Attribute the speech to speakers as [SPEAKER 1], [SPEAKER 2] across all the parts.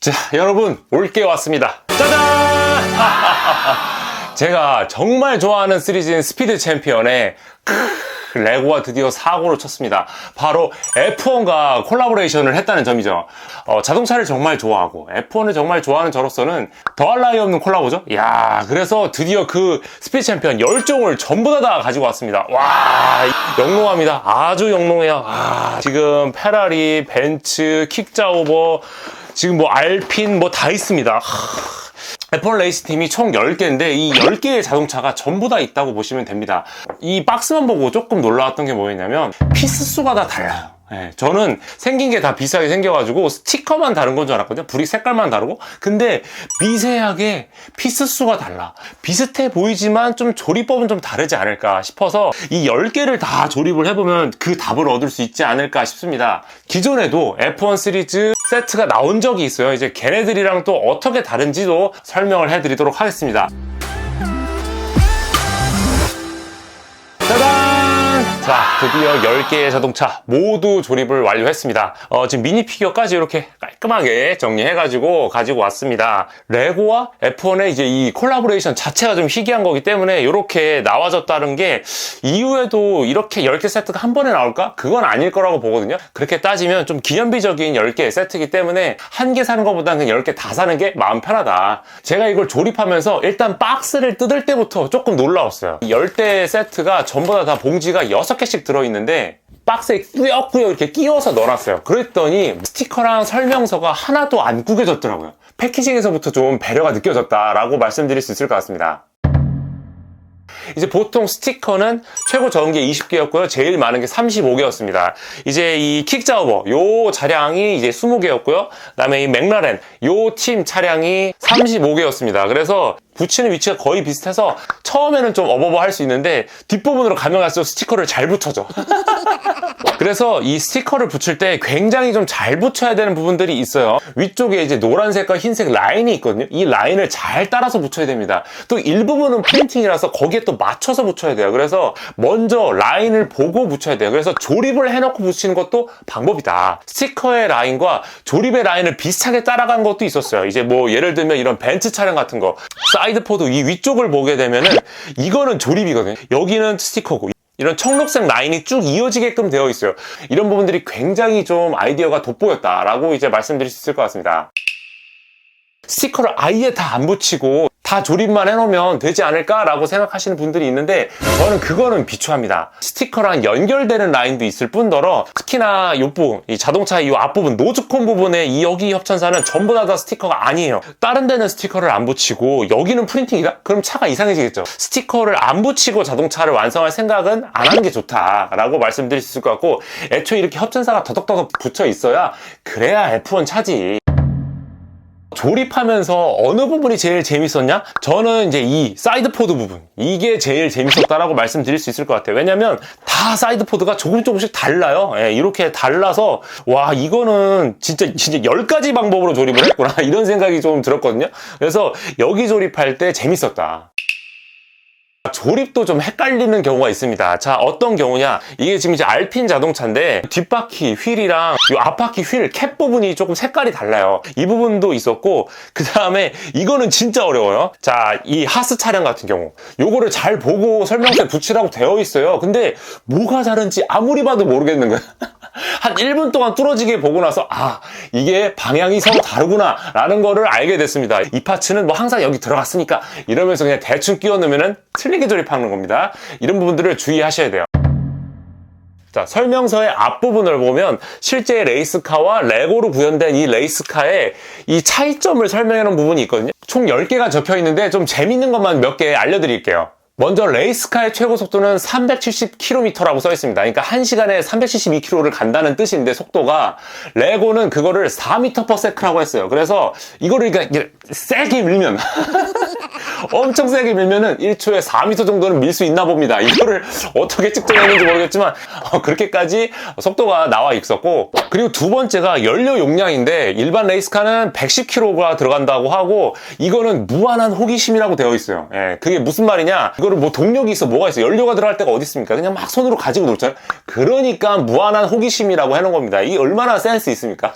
[SPEAKER 1] 자, 여러분, 올게 왔습니다. 짜잔! 제가 정말 좋아하는 시리즈인 스피드 챔피언의 레고가 드디어 사고를 쳤습니다. 바로 F1과 콜라보레이션을 했다는 점이죠. 자동차를 정말 좋아하고 F1을 정말 좋아하는 저로서는 더할 나위 없는 콜라보죠. 이야, 그래서 드디어 그 스피드 챔피언 10종을 전부 다 가지고 왔습니다. 와, 영롱합니다. 아주 영롱해요. 지금 페라리, 벤츠, 킥자오버, 지금 뭐 알핀 뭐 다 있습니다. F1 레이스 팀이 총 10개인데 이 10개의 자동차가 전부 다 있다고 보시면 됩니다. 이 박스만 보고 조금 놀라웠던 게 뭐였냐면 피스 수가 다 달라요. 저는 생긴 게 다 비슷하게 생겨가지고 스티커만 다른 건 줄 알았거든요. 브릭 색깔만 다르고. 근데 미세하게 피스 수가 달라. 비슷해 보이지만 좀 조립법은 좀 다르지 않을까 싶어서 이 10개를 다 조립을 해보면 그 답을 얻을 수 있지 않을까 싶습니다. 기존에도 F1 시리즈 세트가 나온 적이 있어요. 이제 걔네들이랑 또 어떻게 다른지도 설명을 해드리도록 하겠습니다. 자, 드디어 10개의 자동차 모두 조립을 완료했습니다. 지금 미니 피규어까지 이렇게 깔끔하게 정리해가지고 가지고 왔습니다. 레고와 F1의 이제 이 콜라보레이션 자체가 좀 희귀한 거기 때문에 이렇게 나와졌다는 게 이후에도 이렇게 10개 세트가 한 번에 나올까? 그건 아닐 거라고 보거든요. 그렇게 따지면 좀 기념비적인 10개의 세트이기 때문에 한 개 사는 것보다는 그냥 10개 다 사는 게 마음 편하다. 제가 이걸 조립하면서 일단 박스를 뜯을 때부터 조금 놀라웠어요. 10대 세트가 전부 다 봉지가 6개씩 들어있는데 박스에 꾸역꾸역 이렇게 끼워서 넣어놨어요. 그랬더니 스티커랑 설명서가 하나도 안 구겨졌더라고요. 패키징에서부터 좀 배려가 느껴졌다라고 말씀드릴 수 있을 것 같습니다. 이제 보통 스티커는 최고 적은 게 20개였고요. 제일 많은 게 35개였습니다. 이제 이 킥자우버, 요 차량이 이제 20개였고요. 그 다음에 이 맥라렌, 요 팀 차량이 35개였습니다. 그래서 붙이는 위치가 거의 비슷해서 처음에는 좀 어버버 할 수 있는데 뒷부분으로 가면 갈수록 스티커를 잘 붙여줘. 그래서 이 스티커를 붙일 때 굉장히 좀 잘 붙여야 되는 부분들이 있어요. 위쪽에 이제 노란색과 흰색 라인이 있거든요. 이 라인을 잘 따라서 붙여야 됩니다. 또 일부분은 프린팅이라서 거기에 또 맞춰서 붙여야 돼요. 그래서 먼저 라인을 보고 붙여야 돼요. 그래서 조립을 해놓고 붙이는 것도 방법이다. 스티커의 라인과 조립의 라인을 비슷하게 따라간 것도 있었어요. 이제 뭐 예를 들면 이런 벤츠 차량 같은 거 사이드포드 이 위쪽을 보게 되면은 이거는 조립이거든요. 여기는 스티커고 이런 청록색 라인이 쭉 이어지게끔 되어 있어요. 이런 부분들이 굉장히 좀 아이디어가 돋보였다라고 이제 말씀드릴 수 있을 것 같습니다. 스티커를 아예 다 안 붙이고 다 조립만 해놓으면 되지 않을까라고 생각하시는 분들이 있는데 저는 그거는 비추합니다. 스티커랑 연결되는 라인도 있을 뿐더러 특히나 이 부분, 이 자동차의 이 앞부분, 노즈콘 부분에 이 여기 협찬사는 전부 다 스티커가 아니에요. 다른 데는 스티커를 안 붙이고 여기는 프린팅이다? 그럼 차가 이상해지겠죠. 스티커를 안 붙이고 자동차를 완성할 생각은 안 하는 게 좋다라고 말씀드릴 수 있을 것 같고 애초에 이렇게 협찬사가 더덕더덕 붙여 있어야 그래야 F1 차지. 조립하면서 어느 부분이 제일 재밌었냐? 저는 이제 이 사이드포드 부분 이게 제일 재밌었다라고 말씀드릴 수 있을 것 같아요. 왜냐면 다 사이드포드가 조금씩 달라요. 이렇게 달라서 와 이거는 진짜 10가지 방법으로 조립을 했구나 이런 생각이 좀 들었거든요. 그래서 여기 조립할 때 재밌었다. 조립도 좀 헷갈리는 경우가 있습니다. 자, 어떤 경우냐? 이게 지금 이제 알핀 자동차인데 뒷바퀴 휠이랑 이 앞바퀴 휠 캡 부분이 조금 색깔이 달라요. 이 부분도 있었고 그 다음에 이거는 진짜 어려워요. 자, 이 하스 차량 같은 경우 요거를 잘 보고 설명서에 붙이라고 되어 있어요. 근데 뭐가 다른지 아무리 봐도 모르겠는 거야. 한 1분 동안 뚫어지게 보고 나서 이게 방향이 서로 다르구나 라는 거를 알게 됐습니다. 이 파츠는 뭐 항상 여기 들어갔으니까 이러면서 그냥 대충 끼워 넣으면 틀리게 조립하는 겁니다. 이런 부분들을 주의하셔야 돼요. 자, 설명서의 앞부분을 보면 실제 레이스카와 레고로 구현된 이 레이스카의 이 차이점을 설명해 놓은 부분이 있거든요. 총 10개가 적혀 있는데 좀 재밌는 것만 몇 개 알려드릴게요. 먼저 레이스카의 최고 속도는 370km라고 써 있습니다. 그러니까 1시간에 372km를 간다는 뜻인데 속도가 레고는 그거를 4m/s라고 했어요. 그래서 이거를 그러니까 세게 밀면 엄청 세게 밀면은 1초에 4m 정도는 밀 수 있나 봅니다. 이거를 어떻게 측정했는지 모르겠지만 그렇게까지 속도가 나와 있었고, 그리고 두 번째가 연료 용량인데 일반 레이스카는 110kg가 들어간다고 하고 이거는 무한한 호기심이라고 되어 있어요. 그게 무슨 말이냐? 이거를 뭐 동력이 있어 뭐가 있어, 연료가 들어갈 데가 어디 있습니까? 그냥 막 손으로 가지고 놀잖아요. 그러니까 무한한 호기심이라고 해놓은 겁니다. 이게 얼마나 센스 있습니까?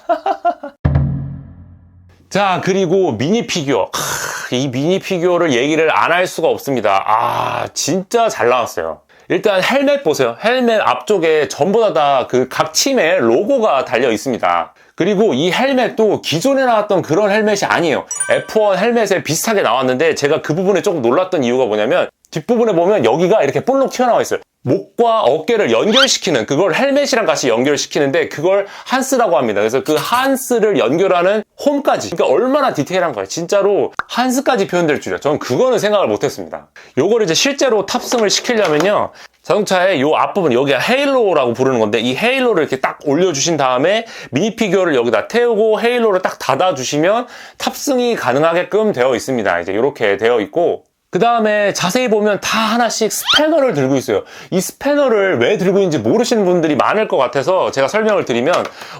[SPEAKER 1] 자, 그리고 미니 피규어. 이 미니 피규어를 얘기를 안 할 수가 없습니다. 진짜 잘 나왔어요. 일단 헬멧 보세요. 헬멧 앞쪽에 전부 다 그 각 팀의 로고가 달려 있습니다. 그리고 이 헬멧도 기존에 나왔던 그런 헬멧이 아니에요. F1 헬멧에 비슷하게 나왔는데 제가 그 부분에 조금 놀랐던 이유가 뭐냐면 뒷부분에 보면 여기가 이렇게 볼록 튀어나와 있어요. 목과 어깨를 연결시키는, 그걸 헬멧이랑 같이 연결시키는데 그걸 한스라고 합니다. 그래서 그 한스를 연결하는 홈까지, 그러니까 얼마나 디테일한 거예요. 진짜로 한스까지 표현될 줄이야. 저는 그거는 생각을 못했습니다. 요걸 이제 실제로 탑승을 시키려면요, 자동차의 요 앞부분, 여기가 헤일로라고 부르는 건데 이 헤일로를 이렇게 딱 올려주신 다음에 미니 피규어를 여기다 태우고 헤일로를 딱 닫아주시면 탑승이 가능하게끔 되어 있습니다. 이제 이렇게 되어 있고, 그 다음에 자세히 보면 다 하나씩 스패너를 들고 있어요. 이 스패너를 왜 들고 있는지 모르시는 분들이 많을 것 같아서 제가 설명을 드리면,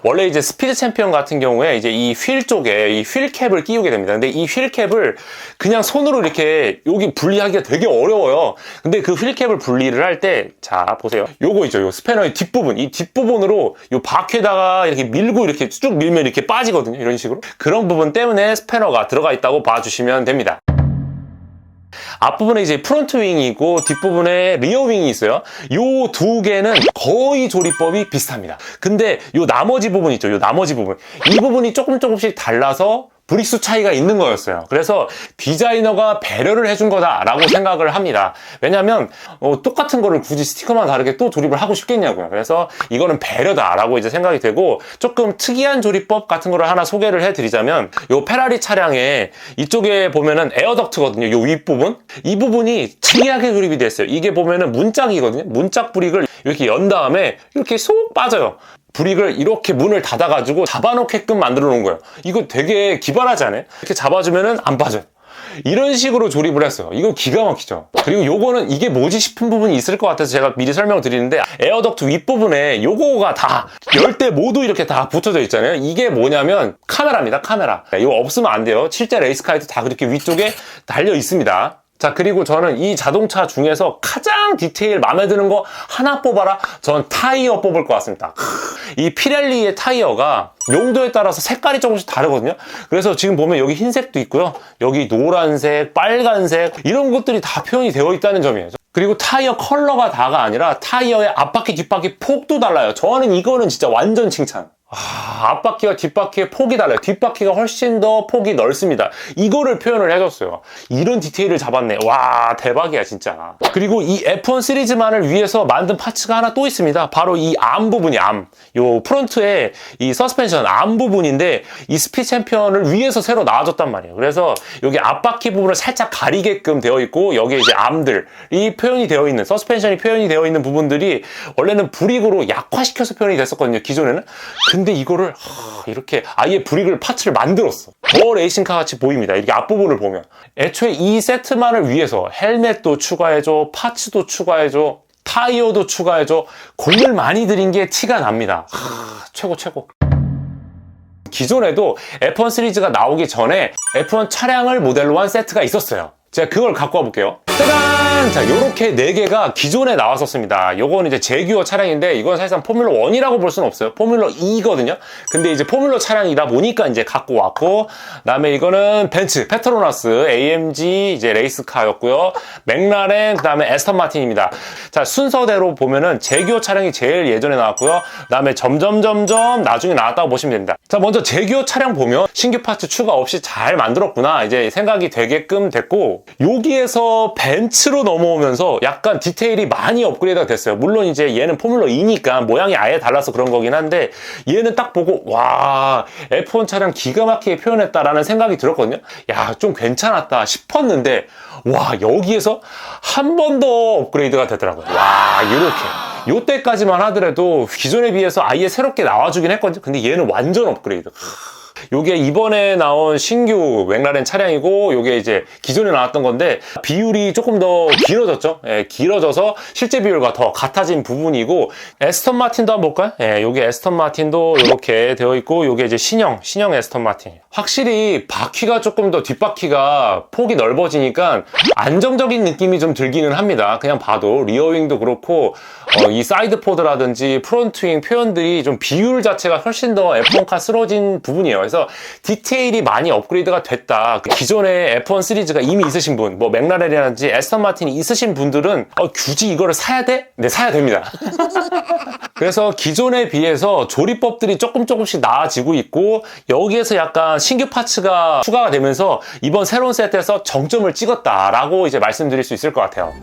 [SPEAKER 1] 원래 이제 스피드 챔피언 같은 경우에 이제 이 휠 쪽에 이 휠 캡을 끼우게 됩니다. 근데 이 휠 캡을 그냥 손으로 이렇게 여기 분리하기가 되게 어려워요. 근데 그 휠 캡을 분리를 할 때, 자 보세요. 요거 있죠. 요 스패너의 뒷부분, 이 뒷부분으로 요 바퀴에다가 이렇게 밀고 이렇게 쭉 밀면 이렇게 빠지거든요. 이런 식으로. 그런 부분 때문에 스패너가 들어가 있다고 봐주시면 됩니다. 앞부분에 이제 프론트 윙이고 뒷부분에 리어 윙이 있어요. 요 두 개는 거의 조립법이 비슷합니다. 근데 요 나머지 부분 있죠. 요 나머지 부분. 이 부분이 조금씩 달라서 브릭수 차이가 있는 거였어요. 그래서 디자이너가 배려를 해준 거다라고 생각을 합니다. 왜냐면 똑같은 거를 굳이 스티커만 다르게 또 조립을 하고 싶겠냐고요. 그래서 이거는 배려다라고 이제 생각이 되고, 조금 특이한 조립법 같은 거를 하나 소개를 해드리자면, 요 페라리 차량에 이쪽에 보면은 에어덕트거든요. 요 윗부분, 이 부분이 특이하게 조립이 됐어요. 이게 보면은 문짝이거든요. 문짝 브릭을 이렇게 연 다음에 이렇게 쏙 빠져요. 브릭을 이렇게 문을 닫아가지고 잡아놓게끔 만들어 놓은 거예요. 이거 되게 기발하지 않아요? 이렇게 잡아주면은 안 빠져요. 이런 식으로 조립을 했어요. 이거 기가 막히죠. 그리고 요거는 이게 뭐지 싶은 부분이 있을 것 같아서 제가 미리 설명을 드리는데, 에어덕트 윗부분에 요거가 다 열 대 모두 이렇게 다 붙어져 있잖아요. 이게 뭐냐면 카메라입니다. 카메라. 이거 없으면 안 돼요. 실제 레이스카에도 다 그렇게 위쪽에 달려 있습니다. 자, 그리고 저는 이 자동차 중에서 가장 디테일 마음에 드는 거 하나 뽑아라. 전 타이어 뽑을 것 같습니다. 이 피렐리의 타이어가 용도에 따라서 색깔이 조금씩 다르거든요. 그래서 지금 보면 여기 흰색도 있고요. 여기 노란색, 빨간색, 이런 것들이 다 표현이 되어 있다는 점이에요. 그리고 타이어 컬러가 다가 아니라 타이어의 앞바퀴, 뒷바퀴 폭도 달라요. 저는 이거는 진짜 완전 칭찬. 앞바퀴와 뒷바퀴의 폭이 달라요. 뒷바퀴가 훨씬 더 폭이 넓습니다. 이거를 표현을 해줬어요. 이런 디테일을 잡았네. 와, 대박이야 진짜. 그리고 이 F1 시리즈만을 위해서 만든 파츠가 하나 또 있습니다. 바로 이 암 부분이, 요 프론트에 이 서스펜션 암 부분인데, 이 스피드 챔피언을 위해서 새로 나와줬단 말이에요. 그래서 여기 앞바퀴 부분을 살짝 가리게끔 되어 있고, 여기에 이제 암들이 표현이 되어 있는, 서스펜션이 표현이 되어 있는 부분들이 원래는 브릭으로 약화시켜서 표현이 됐었거든요, 기존에는. 근데 이거를 이렇게 아예 브릭을 파츠를 만들었어. 더 레이싱카 같이 보입니다. 이렇게 앞부분을 보면. 애초에 이 세트만을 위해서 헬멧도 추가해줘, 파츠도 추가해줘, 타이어도 추가해줘. 공을 많이 들인 게 티가 납니다. 최고. 기존에도 F1 시리즈가 나오기 전에 F1 차량을 모델로 한 세트가 있었어요. 제가 그걸 갖고 와볼게요. 짜잔! 자, 요렇게 4개가 기존에 나왔었습니다. 요건 이제 제규어 차량인데, 이건 사실상 포뮬러 1이라고 볼 수는 없어요. 포뮬러 2거든요. 근데 이제 포뮬러 차량이다 보니까 이제 갖고 왔고, 그 다음에 이거는 벤츠, 페트로나스, AMG 이제 레이스카였고요. 맥라렌, 그 다음에 에스턴 마틴입니다. 자, 순서대로 보면은 제규어 차량이 제일 예전에 나왔고요. 그 다음에 점점 나중에 나왔다고 보시면 됩니다. 자, 먼저 제규어 차량 보면 신규 파츠 추가 없이 잘 만들었구나, 이제 생각이 되게끔 됐고, 여기에서 벤츠로 넘어오면서 약간 디테일이 많이 업그레이드가 됐어요. 물론 이제 얘는 포뮬러 2니까 모양이 아예 달라서 그런 거긴 한데, 얘는 딱 보고 와, F1 차량 기가 막히게 표현했다라는 생각이 들었거든요. 야, 좀 괜찮았다 싶었는데, 와, 여기에서 한 번 더 업그레이드가 되더라고요. 와, 이렇게 요때까지만 하더라도 기존에 비해서 아예 새롭게 나와주긴 했거든요. 근데 얘는 완전 업그레이드. 요게 이번에 나온 신규 맥라렌 차량이고, 요게 이제 기존에 나왔던 건데 비율이 조금 더 길어졌죠. 예, 길어져서 실제 비율과 더 같아진 부분이고, 에스턴 마틴도 한번 볼까요? 예, 요게 에스턴 마틴도 이렇게 되어 있고, 요게 이제 신형 에스턴 마틴. 확실히 바퀴가 조금 더, 뒷바퀴가 폭이 넓어지니까 안정적인 느낌이 좀 들기는 합니다. 그냥 봐도 리어윙도 그렇고, 이 사이드 포드라든지 프론트 윙 표현들이 좀 비율 자체가 훨씬 더 F1카스러워진 부분이에요. 그래서 디테일이 많이 업그레이드가 됐다. 기존의 F1 시리즈가 이미 있으신 분, 뭐 맥라렌이라든지 에스턴 마틴이 있으신 분들은 굳이 이거를 사야 돼? 네, 사야 됩니다. 그래서 기존에 비해서 조립법들이 조금씩 나아지고 있고, 여기에서 약간 신규 파츠가 추가가 되면서 이번 새로운 세트에서 정점을 찍었다라고 이제 말씀드릴 수 있을 것 같아요.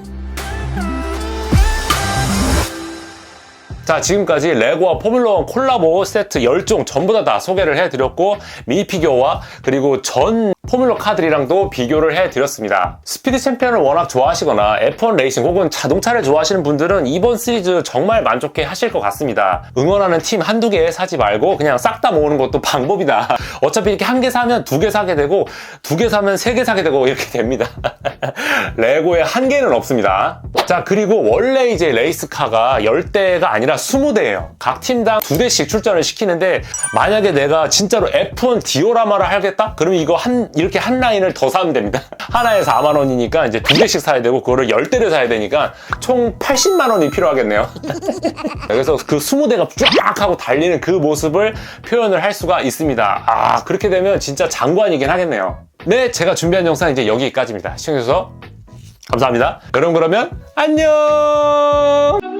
[SPEAKER 1] 자, 지금까지 레고와 포뮬러1 콜라보 세트 10종 전부 다 소개를 해드렸고, 미니 피규어와 그리고 전 포뮬러 카들이랑도 비교를 해드렸습니다. 스피드 챔피언을 워낙 좋아하시거나 F1 레이싱 혹은 자동차를 좋아하시는 분들은 이번 시리즈 정말 만족해 하실 것 같습니다. 응원하는 팀 한두 개 사지 말고 그냥 싹 다 모으는 것도 방법이다. 어차피 이렇게 한 개 사면 두 개 사게 되고, 두 개 사면 세 개 사게 되고 이렇게 됩니다. 레고에 한계는 없습니다. 자, 그리고 원래 이제 레이스카가 10대가 아니라 20대예요. 각 팀당 2대씩 출전을 시키는데, 만약에 내가 진짜로 F1 디오라마를 하겠다? 그러면 이거 이렇게 한 라인을 더 사면 됩니다. 하나에 4만 원이니까 이제 2대씩 사야 되고, 그거를 10대를 사야 되니까 총 80만 원이 필요하겠네요. 그래서 그 20대가 쫙 하고 달리는 그 모습을 표현을 할 수가 있습니다. 아, 그렇게 되면 진짜 장관이긴 하겠네요. 네, 제가 준비한 영상 이제 여기까지입니다. 시청해주셔서 감사합니다. 여러분, 그러면 안녕!